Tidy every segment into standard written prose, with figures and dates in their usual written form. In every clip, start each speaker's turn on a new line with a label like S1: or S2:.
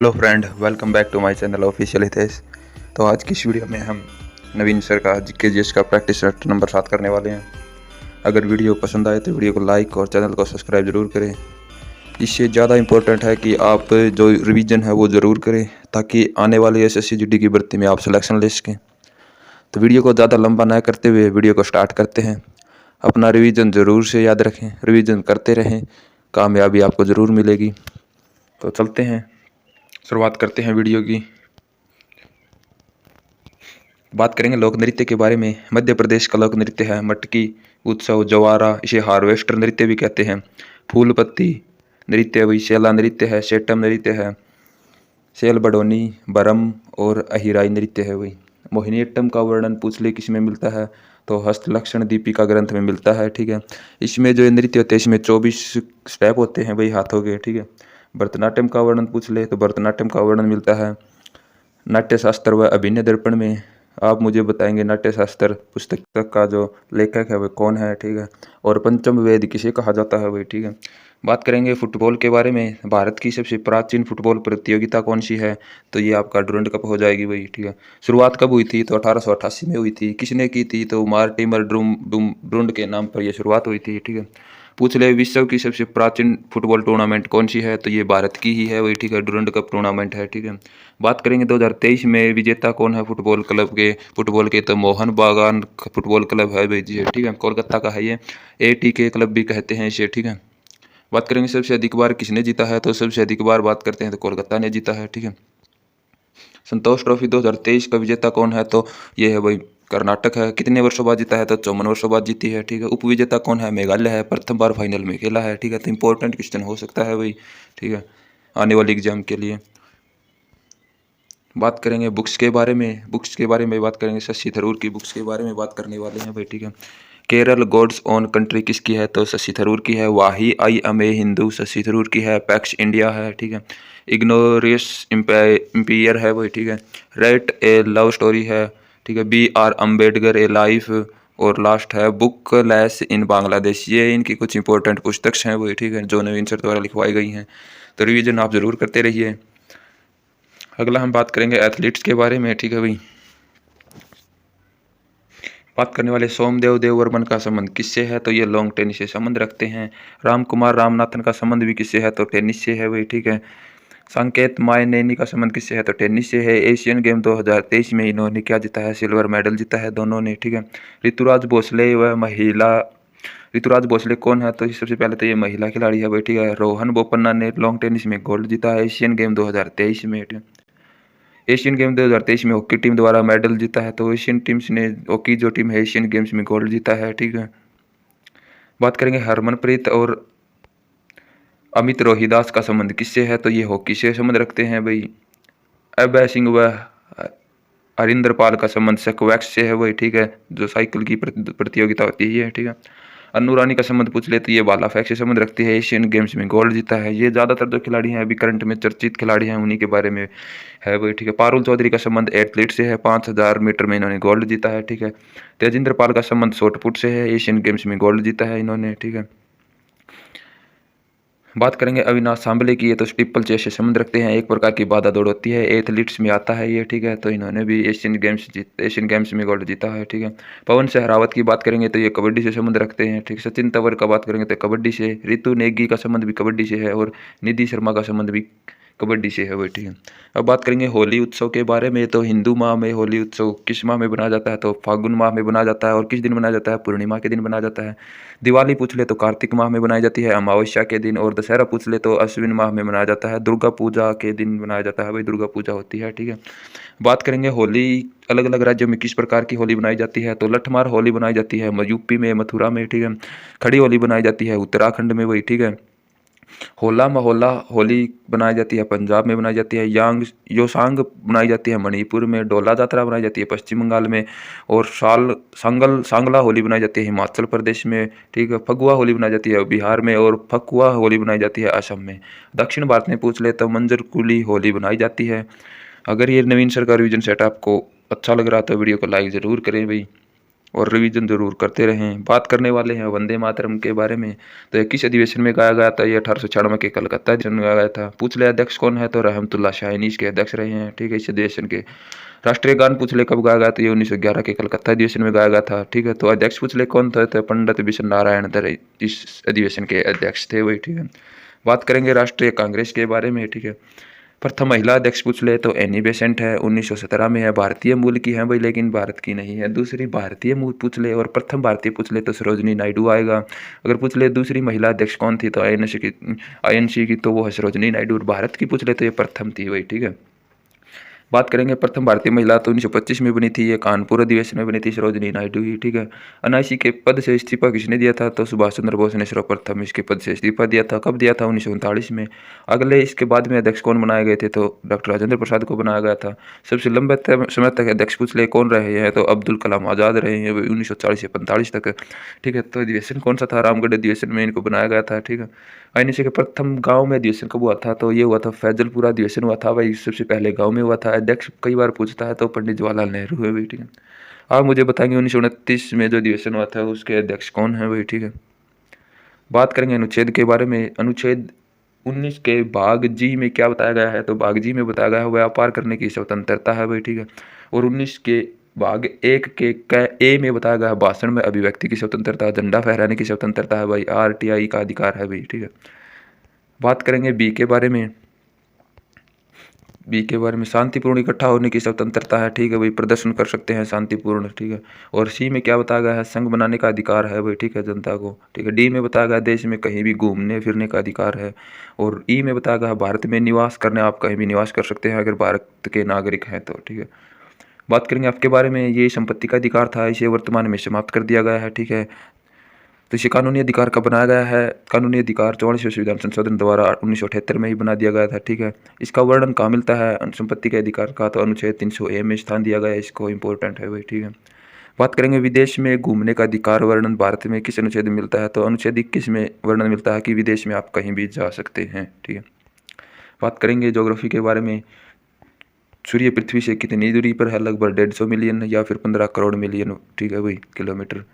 S1: Hello friend, welcome back to my channel official Hitesh. तो आज की इस वीडियो में हम नवीन सर का जीके जीएस का प्रैक्टिस सेट नंबर 7 करने वाले हैं। अगर वीडियो पसंद आए तो वीडियो को लाइक और चैनल को सब्सक्राइब ज़रूर करें। इससे ज़्यादा इम्पोर्टेंट है कि आप जो रिवीजन है वो ज़रूर करें, ताकि आने वाली एसएससी जीडी की भर्ती में आप सिलेक्शन ले सकें। तो वीडियो को ज़्यादा लंबा ना करते हुए वीडियो को स्टार्ट करते हैं। अपना रिवीजन ज़रूर से याद रखें, रिवीजन करते रहें, कामयाबी आपको ज़रूर मिलेगी। तो चलते हैं, शुरुआत करते हैं वीडियो की। बात करेंगे लोक नृत्य के बारे में। मध्य प्रदेश का लोक नृत्य है मटकी उत्सव, जवारा, इसे हार्वेस्टर नृत्य भी कहते हैं। फूल पत्ती नृत्य वही शेला नृत्य है, सेटम नृत्य है, शेल बडोनी, बरम और अहिराई नृत्य है वही। मोहिनीअट्टम का वर्णन पूछ ले किस में मिलता है, तो हस्तलक्षण दीपिका ग्रंथ में मिलता है। ठीक है, इसमें जो नृत्य होते हैं इसमें 24 स्टेप होते हैं वही हाथों के। ठीक है, भरतनाट्यम का वर्णन पूछ ले तो भरतनाट्यम का वर्णन मिलता है नाट्य शास्त्र व अभिनय दर्पण में। आप मुझे बताएंगे नाट्य शास्त्र पुस्तक का जो लेखक है वह कौन है। ठीक है, और पंचम वेद किसे कहा जाता है वही। ठीक है, बात करेंगे फुटबॉल के बारे में। भारत की सबसे प्राचीन फुटबॉल प्रतियोगिता कौन सी है, तो ये आपका डुरंड कप हो जाएगी वही। ठीक है, शुरुआत कब हुई थी, तो 1888 में हुई थी। किसने की थी, तो मार्टिमर डुरंड के नाम पर यह शुरुआत हुई थी। ठीक है, पूछ ले विश्व की सबसे प्राचीन फुटबॉल टूर्नामेंट कौन सी है, तो ये भारत की ही है वही। ठीक है, डुरंड कप टूर्नामेंट है। ठीक है, बात करेंगे 2023 में विजेता कौन है फुटबॉल के तो मोहन बागान फुटबॉल क्लब है भाई जी। ठीक है, कोलकाता का है ये, ATK क्लब भी कहते हैं इसे। ठीक है, बात करेंगे सबसे अधिक बार किसने जीता है, तो सबसे अधिक बार बात करते हैं तो कोलकाता ने जीता है। ठीक है, संतोष ट्रॉफी 2023 का विजेता कौन है, तो ये है भाई कर्नाटक है। कितने वर्षों बाद जीता है, तो 54 वर्षों बाद जीती है। ठीक है, उप विजेता कौन है, मेघालय है, प्रथम बार फाइनल में खेला है। ठीक है, तो इंपॉर्टेंट क्वेश्चन हो सकता है भाई। ठीक है, आने वाली एग्जाम के लिए। बात करेंगे बुक्स के बारे में बात करेंगे। शशि थरूर की बुक्स के बारे में बात करने वाले हैं भाई। ठीक है, केरल गॉड्स ओन कंट्री किसकी है, तो शशि थरूर की है। Why I am a Hindu Shashi Tharoor की है। पैक्स इंडिया है। ठीक है, इग्नोरियस इम्पियर है वही। ठीक है, राइट ए लव स्टोरी है। ठीक है, BR अम्बेडकर ए लाइफ, और लास्ट है बुक लेस इन बांग्लादेश। ये इनकी कुछ इंपॉर्टेंट पुस्तक हैं वही। ठीक है, जो नवीन सर द्वारा लिखवाई गई हैं। तो रिवीजन आप जरूर करते रहिए। अगला हम बात करेंगे एथलीट्स के बारे में। ठीक है भाई, बात करने वाले सोमदेव देववर्मन का संबंध किससे है, तो ये लॉन्ग टेनिस से संबंध रखते हैं। राम कुमार रामनाथन का संबंध भी किससे है, तो टेनिस से है भाई। ठीक है, संकेत मायनेनी का संबंध किससे है, तो टेनिस से है। एशियन गेम 2023 में इन्होंने क्या जीता है, सिल्वर मेडल जीता है दोनों ने। ठीक है, ऋतुराज भोसले कौन है, तो सबसे पहले तो ये महिला खिलाड़ी है भाई। ठीक है, रोहन बोपन्ना ने लॉन्ग टेनिस में गोल्ड जीता है एशियन गेम 2023 में। एशियन गेम 2023 में हॉकी टीम द्वारा मेडल जीता है, तो एशियन टीम्स ने हॉकी जो टीम है एशियन गेम्स में गोल्ड जीता है। ठीक है, बात करेंगे हरमनप्रीत और अमित रोहिदास का संबंध किससे है, तो ये हॉकी से संबंध रखते हैं भाई। अभय सिंह व हरिंदर पाल का संबंध स्क्वैश से है वही। ठीक है, जो साइकिल की प्रतियोगिता होती है। ठीक है, अन्नू रानी का संबंध पूछ ले तो ये भाला फेंक से संबंध रखती है, एशियन गेम्स में गोल्ड जीता है। ये ज़्यादातर जो खिलाड़ी हैं अभी करंट में चर्चित खिलाड़ी हैं उन्हीं के बारे में है वही। ठीक है, पारुल चौधरी का संबंध एथलीट से है, 5000 मीटर में इन्होंने गोल्ड जीता है। ठीक है, तेजिंदर पाल का संबंध शॉटपुट से है, एशियन गेम्स में गोल्ड जीता है इन्होंने। ठीक है, बात करेंगे अविनाश सांबले की, ये तो स्टीपल चेस से संबंध रखते हैं, एक प्रकार की बाधा दौड़ होती है, एथलीट्स में आता है ये। ठीक है, तो इन्होंने भी एशियन गेम्स में गोल्ड जीता है। ठीक है, पवन सहरावत की बात करेंगे तो ये कबड्डी से संबंध रखते हैं। ठीक, सचिन तंवर का बात करेंगे तो कबड्डी से, रितु नेगी का संबंध भी कबड्डी से है, और निधि शर्मा का संबंध भी कबड्डी से है वही। ठीक है, अब बात करेंगे होली उत्सव के बारे में। तो हिंदू माह में होली उत्सव किस माह में बनाया जाता है, तो फागुन माह में बनाया जाता है। और किस दिन बनाया जाता है, पूर्णिमा के दिन बनाया जाता है। दिवाली पूछ ले तो कार्तिक माह में बनाई जाती है, अमावस्या के दिन। और दशहरा पूछ ले तो अश्विन माह में मनाया जाता है। दुर्गा पूजा के दिन मनाया जाता है भाई, दुर्गा पूजा होती है। ठीक है, बात करेंगे होली अलग अलग राज्यों में किस प्रकार की होली बनाई जाती है, तो लठमार होली बनाई जाती है यूपी में, मथुरा में। ठीक है, खड़ी होली बनाई जाती है उत्तराखंड में वही। ठीक है, होला मोहल्ला होली बनाई जाती है पंजाब में बनाई जाती है। योसांग बनाई जाती है मणिपुर में। डोला जात्रा बनाई जाती है पश्चिम बंगाल में। और सांगला होली बनाई जाती है हिमाचल प्रदेश में। ठीक है, फगुआ होली बनाई जाती है बिहार में। और फकुआ होली बनाई जाती है असम में। दक्षिण भारत में पूछ ले तो मंजर कुली होली बनाई जाती है। अगर ये नवीन सरकार रिवीजन सेट आपको अच्छा लग रहा है तो वीडियो को लाइक ज़रूर करें भाई। और रिवीजन जरूर करते रहें। बात करने वाले हैं वंदे मातरम के बारे में। तो ये किस अधिवेशन में गाया गया था? ये 1896 के कलकत्ता अधिवेशन में गाया गया था। पूछ ले अध्यक्ष कौन है? तो रहमतुल्लाह शाह इसके अध्यक्ष रहे हैं, ठीक है, इस अधिवेशन के। राष्ट्रीय गान पूछ ले कब गाया गया? तो ये 1911 के कलकत्ता अधिवेशन में गाया गया था, ठीक है। तो अध्यक्ष पूछ ले कौन था? तो पंडित बिशन नारायण दर इस अधिवेशन के अध्यक्ष थे वही, ठीक है। बात करेंगे राष्ट्रीय कांग्रेस के बारे में, ठीक है। प्रथम महिला अध्यक्ष पूछ ले तो एनी बेसेंट है, 1917 में है, भारतीय मूल की है भाई, लेकिन भारत की नहीं है। दूसरी भारतीय मूल पूछ ले और प्रथम भारतीय पूछ ले तो सरोजनी नायडू आएगा। अगर पूछ ले दूसरी महिला अध्यक्ष कौन थी तो आईएनसी की तो वो है सरोजनी नायडू। और भारत की पूछ ले तो ये प्रथम थी वही, ठीक है। बात करेंगे प्रथम भारतीय महिला तो 1925 में बनी थी, ये कानपुर अधिवेशन में बनी थी, सरोजनी नायडू ही, ठीक है। एनआईसी के पद से इस्तीफा किसने दिया था? तो सुभाष चंद्र बोस ने सर्वप्रथम इसके पद से इस्तीफा दिया था। कब दिया था? 1939 में। अगले इसके बाद में अध्यक्ष कौन बनाए गए थे? तो डॉक्टर राजेंद्र प्रसाद को बनाया गया था। सबसे लंबे समय तक अध्यक्ष पूछ ले कौन रहे हैं? तो अब्दुल कलाम आज़ाद रहे हैं 1940 से 45 तक, ठीक है। तो अधिवेशन कौन सा था? रामगढ़ अधिवेशन में इनको बनाया गया था, ठीक है। आईएनसी के प्रथम गांव में अधिवेशन कब हुआ था? तो ये हुआ था फैजलपुरा अधिवेशन हुआ था भाई, सबसे पहले गांव में हुआ था। अध्यक्ष कई बार पूछता है तो पंडित जवाहरलाल नेहरू है भाई, ठीक है। आप मुझे बताएंगे 1929 में जो अधिवेशन हुआ था उसके अध्यक्ष कौन है भाई, ठीक है। बात करेंगे अनुच्छेद के बारे में। अनुच्छेद 19 के भाग जी में क्या बताया गया है? तो भाग जी में बताया गया है व्यापार करने की स्वतंत्रता है भाई, ठीक है। और 19 के भाग 1 के ए में बताया गया है भाषण में अभिव्यक्ति की स्वतंत्रता, झंडा फहराने की स्वतंत्रता है भाई, आरटीआई का अधिकार है भाई, ठीक है। बात करेंगे बी के बारे में। बी के बारे में शांतिपूर्ण इकट्ठा होने की स्वतंत्रता है, ठीक है भाई, प्रदर्शन कर सकते हैं शांतिपूर्ण, ठीक है। और सी में क्या बताया गया है? संघ बनाने का अधिकार है भाई, ठीक है, जनता को, ठीक है। डी में बताया गया देश में कहीं भी घूमने फिरने का अधिकार है। और ई में बताया गया भारत में निवास करने, आप कहीं भी निवास कर सकते हैं अगर भारत के नागरिक हैं तो, ठीक है। बात करेंगे आपके बारे में। ये संपत्ति का अधिकार था, इसे वर्तमान में समाप्त कर दिया गया है, ठीक है। तो इसे कानूनी अधिकार कब बनाया गया है? कानूनी अधिकार 44वें संविधान संशोधन द्वारा 1978 में ही बना दिया गया था, ठीक है। इसका वर्णन कहाँ मिलता है संपत्ति के अधिकार का? तो अनुच्छेद 300A में स्थान दिया गया है, इसको इंपॉर्टेंट है भाई, ठीक है। बात करेंगे विदेश में घूमने का अधिकार वर्णन भारत में किस अनुच्छेद में मिलता है? तो अनुच्छेद 21 में वर्णन मिलता है कि विदेश में आप कहीं भी जा सकते हैं, ठीक है। बात करेंगे ज्योग्राफी के बारे में। सूर्य पृथ्वी से कितनी दूरी पर है? लगभग 150 मिलियन या फिर 15 करोड़ मिलियन, ठीक है भाई, किलोमीटर।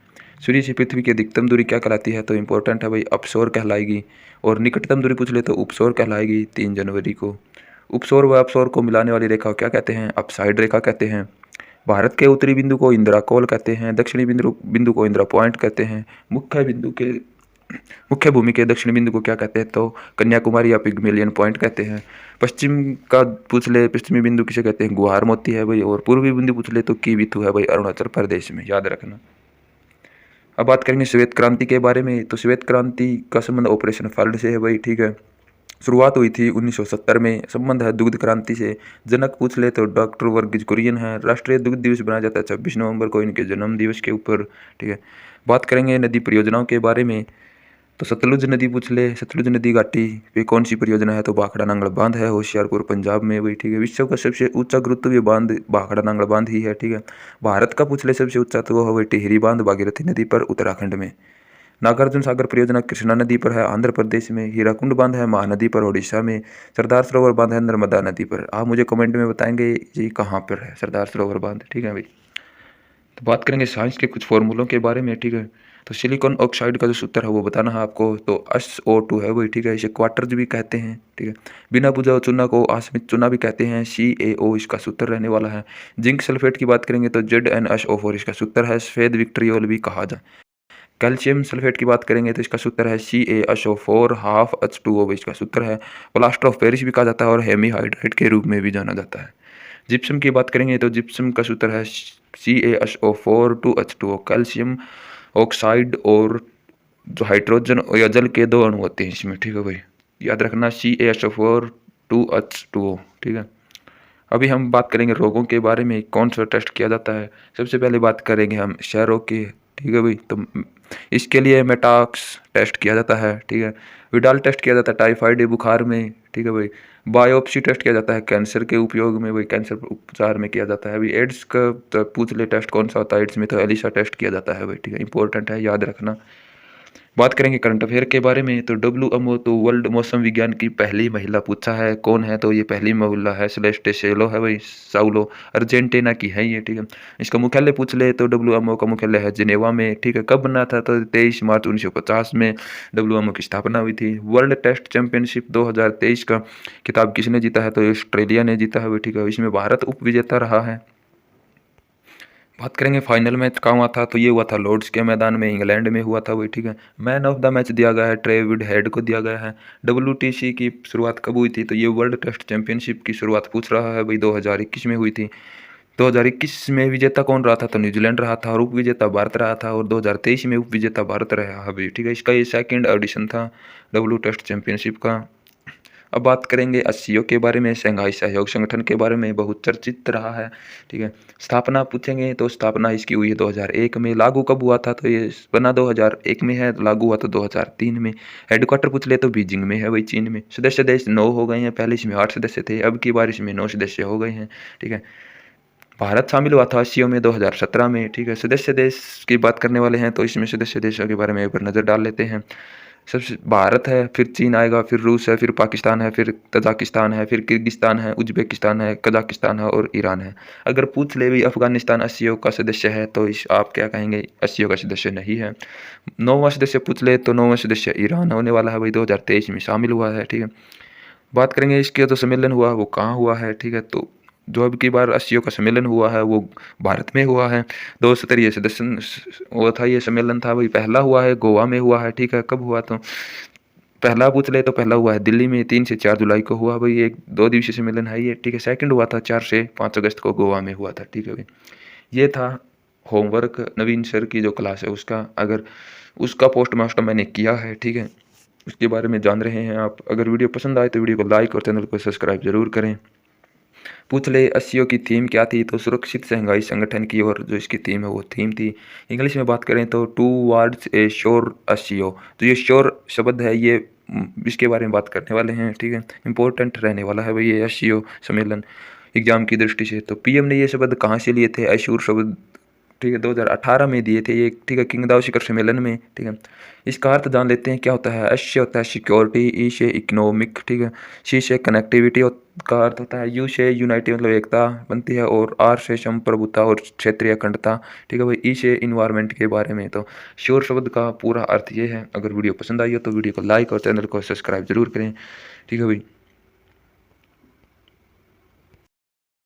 S1: सूर्य से पृथ्वी की अधिकतम दूरी क्या कहलाती है? तो इंपॉर्टेंट है भाई, अपसौर कहलाएगी। और निकटतम दूरी पूछ ले तो उपसौर कहलाएगी 3 जनवरी को। उपसौर व अपसौर को मिलाने वाली रेखा क्या कहते हैं? अपसाइड रेखा कहते हैं। भारत के उत्तरी बिंदु को इंदिरा कोल कहते हैं, दक्षिणी बिंदु को इंदिरा पॉइंट कहते हैं। मुख्य भूमि के दक्षिणी बिंदु को क्या कहते हैं? तो कन्याकुमारी या पिग्मेलियन पॉइंट कहते हैं। पश्चिम का पूछ ले, पश्चिमी बिंदु किसे कहते हैं? गुहार मोती है भाई। और पूर्वी बिंदु पूछ ले तो कीविथु है भाई, अरुणाचल प्रदेश में, याद रखना। अब बात करेंगे श्वेत क्रांति के बारे में। तो श्वेत क्रांति का संबंध ऑपरेशन फ्लड से है भाई, ठीक है। शुरुआत हुई थी 1970 में, संबंध है दुग्ध क्रांति से। जनक पूछ ले तो डॉक्टर वर्गीज कुरियन है। राष्ट्रीय दुग्ध दिवस बनाया जाता है 26 नवंबर को इनके जन्म दिवस के ऊपर, ठीक है। बात करेंगे नदी परियोजनाओं के बारे में। तो सतलुज नदी पूछ ले, सतलुज नदी घाटी पे कौन सी परियोजना है? तो भाखड़ा नांगल बांध है, होशियारपुर पंजाब में वही, ठीक है। विश्व का सबसे ऊंचा गुरुत्वीय बांध भाखड़ा नांगल बांध ही है, ठीक है। भारत का पूछ ले सबसे ऊंचा तो वो है टिहरी बांध भागीरथी नदी पर उत्तराखंड में। नागार्जुन सागर परियोजना कृष्णा नदी पर है आंध्र प्रदेश में। हीराकुंड बांध है महानदी पर ओडिशा में। सरदार सरोवर बांध है नर्मदा नदी पर। आप मुझे कमेंट में बताएंगे ये कहाँ पर है सरदार सरोवर बांध, ठीक है भाई। तो बात करेंगे साइंस के कुछ फॉर्मूलों के बारे में, ठीक है। तो सिलिकॉन ऑक्साइड का जो सूत्र है वो बताना है आपको। तो SO2 है वही, ठीक है। इसे क्वार्टर्ज भी कहते हैं, ठीक है। बिना बुझाऊ चूना को आसमित चूना भी कहते हैं। CaO इसका सूत्र रहने वाला है। जिंक सल्फेट की बात करेंगे तो ZnSO4 इसका सूत्र है। सफेद विट्रियोल भी कहा जाए। कैल्शियम सल्फेट की बात करेंगे तो इसका सूत्र है CaSO4 हाफ H2O इसका सूत्र है। प्लास्टर ऑफ पेरिस भी कहा जाता है और हेमीहाइड्राइड के रूप में भी जाना जाता है। जिप्सम की बात करेंगे तो जिप्सम का सूत्र है CaSO4 2H2O। कैल्शियम ऑक्साइड और जो हाइड्रोजन या जल के 2 अणु होते हैं इसमें, ठीक है भाई, याद रखना CaSO4 2H2O, ठीक है। अभी हम बात करेंगे रोगों के बारे में, कौन सा टेस्ट किया जाता है। सबसे पहले बात करेंगे हम क्षय रोग की, ठीक है भाई। तो इसके लिए मेटाक्स टेस्ट किया जाता है, ठीक है। विडाल टेस्ट किया जाता है टाइफाइड बुखार में, ठीक है भाई। बायोप्सी टेस्ट किया जाता है कैंसर के उपयोग में, भाई कैंसर उपचार में किया जाता है। अभी एड्स का तो पूछ ले टेस्ट कौन सा होता है? एड्स में तो एलिसा टेस्ट किया जाता है भाई, ठीक है, इंपॉर्टेंट है, याद रखना। बात करेंगे करंट अफेयर के बारे में, तो WMO तो वर्ल्ड मौसम विज्ञान की पहली महिला पूछा है, कौन है? तो ये पहली महिला है सेलेस्टे सोलो है भाई, साउलो, अर्जेंटीना की है ये, ठीक है। इसका मुख्यालय पूछ ले तो WMO का मुख्यालय है जिनेवा में, ठीक है। कब बना था? तो 23 मार्च 1950 में WMO की स्थापना हुई थी। वर्ल्ड टेस्ट चैंपियनशिप 2023 का खिताब किसने जीता है? तो ऑस्ट्रेलिया ने जीता है भाई, ठीक है। इसमें भारत उप विजेता रहा है। बात करेंगे फाइनल मैच कहाँ हुआ था, तो ये हुआ था लॉर्ड्स के मैदान में, इंग्लैंड में हुआ था वही, ठीक है। मैन ऑफ द मैच दिया गया है ट्रेविड हेड को दिया गया है। WTC की शुरुआत कब हुई थी? तो ये वर्ल्ड टेस्ट चैंपियनशिप की शुरुआत पूछ रहा है भाई, 2021 में हुई थी। 2021 में विजेता कौन रहा था? तो न्यूजीलैंड रहा था, और उप विजेता भारत रहा था, और 2023 में उप विजेता भारत रहा अभी, ठीक है। इसका ये सेकेंड एडिशन था डब्ल्यू टेस्ट चैंपियनशिप का। अब बात करेंगे SCO के बारे में, शंघाई सहयोग संगठन के बारे में, बहुत चर्चित रहा है, ठीक है। स्थापना पूछेंगे तो स्थापना इसकी हुई है 2001 में। लागू कब हुआ था? तो ये बना 2001 में है, लागू हुआ तो 2003 में। हेडक्वार्टर पूछ ले तो बीजिंग में है, वही चीन में। सदस्य देश 9 हो गए हैं, पहले इसमें 8 सदस्य थे, अब की बार इसमें 9 सदस्य हो गए हैं, ठीक है। भारत शामिल हुआ था SCO में 2017 में, ठीक है। सदस्य देश की बात करने वाले हैं तो इसमें सदस्य देशों के बारे में एक बार नज़र डाल लेते हैं। सबसे भारत है, फिर चीन आएगा, फिर रूस है, फिर पाकिस्तान है, फिर तजाकिस्तान है, फिर किर्गिस्तान है, उज्बेकिस्तान है, कजाकिस्तान है और ईरान है। अगर पूछ ले भी अफगानिस्तान SCO का सदस्य है तो इस आप क्या कहेंगे? SCO का सदस्य नहीं है। 9वां सदस्य पूछ ले तो 9वां सदस्य ईरान होने वाला है भाई, 2023 में शामिल हुआ है, ठीक है। बात करेंगे इसके जो सम्मेलन हुआ वो कहाँ हुआ है, ठीक है। तो जो अब की बार SCO का सम्मेलन हुआ है वो भारत में हुआ है। 2 स्तरीय सदस्य वो था, ये सम्मेलन था भाई, पहला हुआ है गोवा में हुआ है, ठीक है। कब हुआ? तो पहला पूछ ले तो पहला हुआ है दिल्ली में, 3 से 4 जुलाई को हुआ भाई, एक 2 दिवसीय सम्मेलन है ये, ठीक है। सेकंड हुआ था 4 से 5 अगस्त को गोवा में हुआ था, ठीक है भाई। ये था होमवर्क नवीन सर की जो क्लास है उसका, अगर उसका पोस्ट मास्टर मैंने किया है, ठीक है। उसके बारे में जान रहे हैं आप। अगर वीडियो पसंद आए तो वीडियो को लाइक और चैनल को सब्सक्राइब जरूर करें। पूछ ले SCO की थीम क्या थी? तो सुरक्षित शंघाई संगठन की, और जो इसकी थीम है वो थीम थी। इंग्लिश में बात करें तो टूवर्ड्स ए श्योर SCO। तो ये श्योर शब्द है, ये इसके बारे में बात करने वाले हैं, ठीक है। इंपॉर्टेंट रहने वाला है भाई ये SCO सम्मेलन एग्जाम की दृष्टि से। तो PM ने ये शब्द कहाँ से लिए थे? एश्योर शब्द, ठीक है, 2018 में दिए थे ये, ठीक है, किंगदाओ शिखर सम्मेलन में, ठीक है। इसका अर्थ जान लेते हैं क्या होता है। एस से होता है सिक्योरिटी, ई से इकोनॉमिक, ठीक है। सी से कनेक्टिविटी का अर्थ होता है। यू से यूनाइटी मतलब एकता बनती है, और आर से संप्रभुता और क्षेत्रीय अखंडता, ठीक है भाई। ई से इन्वायरमेंट के बारे में। तो श्योर शब्द का पूरा अर्थ ये है। अगर वीडियो पसंद आई हो तो वीडियो को लाइक और चैनल को सब्सक्राइब जरूर करें, ठीक है भाई।